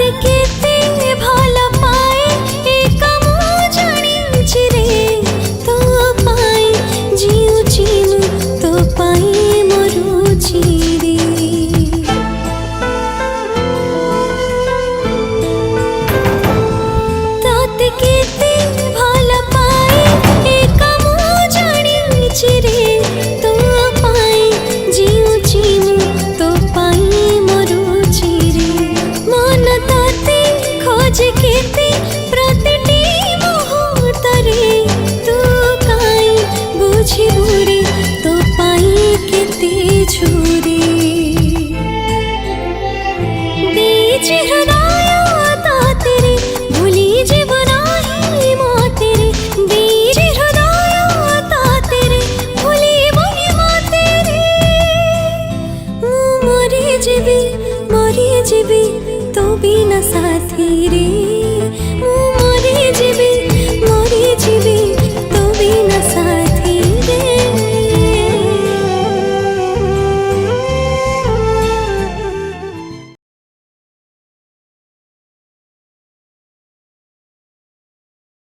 तोते केते भल पाए एक मु जानिछि रे तो पाए जीउछि मु तो पाए मरुछि रे तोते केते भल पाए एक मु जानिछि रे तो पाए जीउछि मु तो पाए मरुछि रे मन तोते खोज केते प्रतिटी मुहूर्तरे तू काई बुझिबु रे तो पाई केते छुरी दीछि हृदय तोते रे भूली जीव नाही मोते रे दीछि हृदय तोते रे भूली बनि मोते रे मु मरी जीवी तो बिना साथी रे।